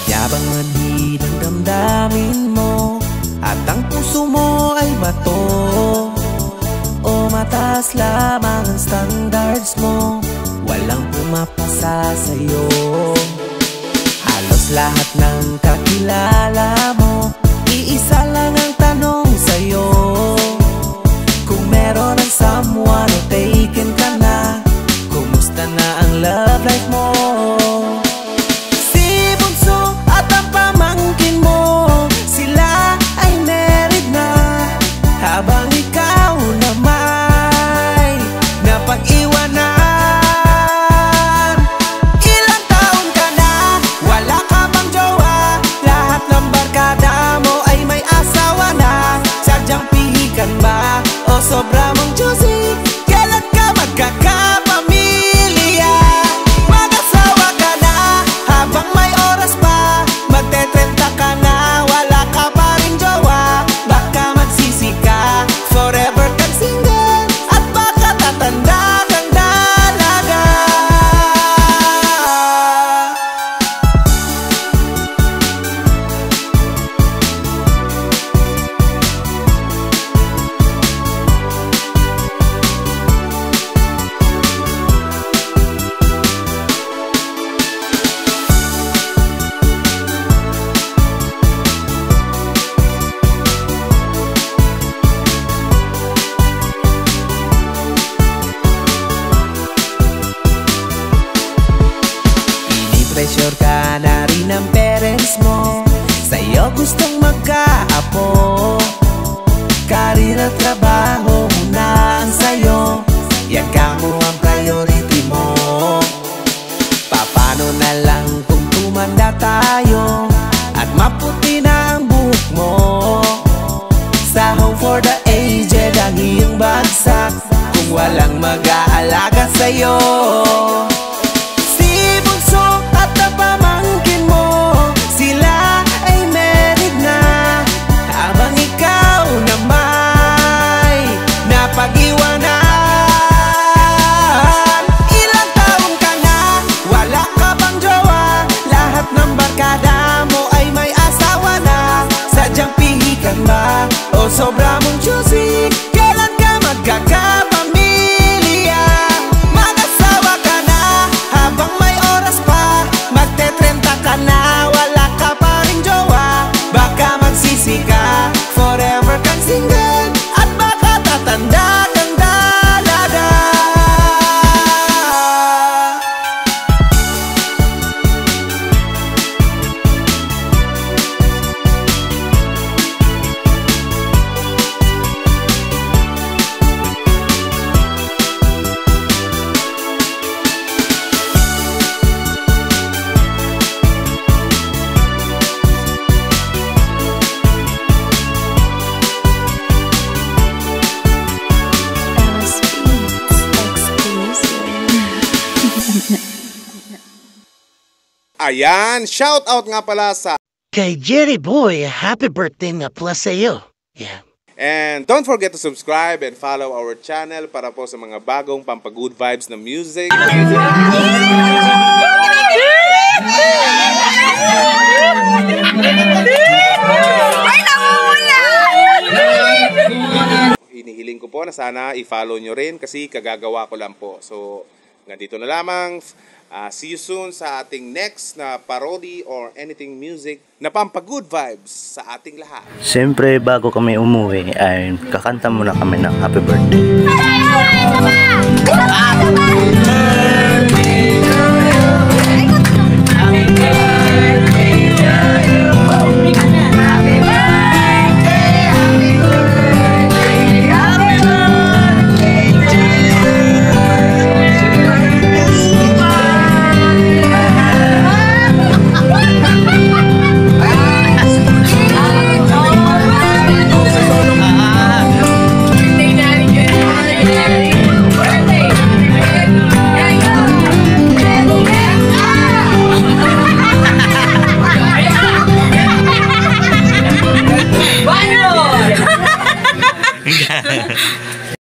Yabang manhid ang damdamin mo at ang puso mo ay bato. O mataas lamang ang standards mo, walang pumapasa sa'yo. Halos lahat ng kakilala mo, iisa lang ang tanong sa'yo. Kung meron ang someone o taken ka na, kumusta na ang love life mo? Si Bunso at ang pamangkin mo, sila ay married na, habang ikaw na may napag-iwanan. Ilang taon ka na, wala ka bang jowa? Lahat ng barkada mo ay may asawa na. Sadyang pihikan ba o sobra mong choosy? Kailan ka magkakapamilya? Mag-asawa ka na habang may oras pa, magte-30 ka na, wala ka pa rin jowa. Baka magsisi ka, forever kang single, at baka tatanda kang dalaga. Pressure ka na rin ng parents mo, sa'yo gustong magkaapo. Karir at trabaho muna ang sa'yo, yan ka mo ang priority mo. Paano na lang kung tumanda tayo at maputi na ang buhok mo? Sa home for the aged ang iyong bagsak, kung walang mag-aalaga sa'yo. At ang pamangkin mo, sila ay married na, habang ikaw na may napag-iwanan. Ilang taon ka na, wala ka bang jowa? Lahat ng barkada mo ay may asawa na. Sadyang pihikan ba o sobra mong choosy? Kailan ka magkakapamilya? Mag-asawa ka na habang may oras pa, magte-30 ka na, wala ka pa rin jowa. Baka magsisi ka, forever kang single, at baka tatanda kang dalaga. Ayan, shout out nga pala sa kay Jerry Boy, happy birthday nga pala sa iyo. Yeah. And don't forget to subscribe and follow our channel para po sa mga bagong pampagood vibes na music. Hinihiling ko po na sana i-follow nyo rin kasi kagagawa ko lang po. So, ganito na lamang. See you soon sa ating next na parody or anything music na pampagood vibes sa ating lahat. Siyempre, bago kami umuwi ay kakanta muna kami ng happy birthday.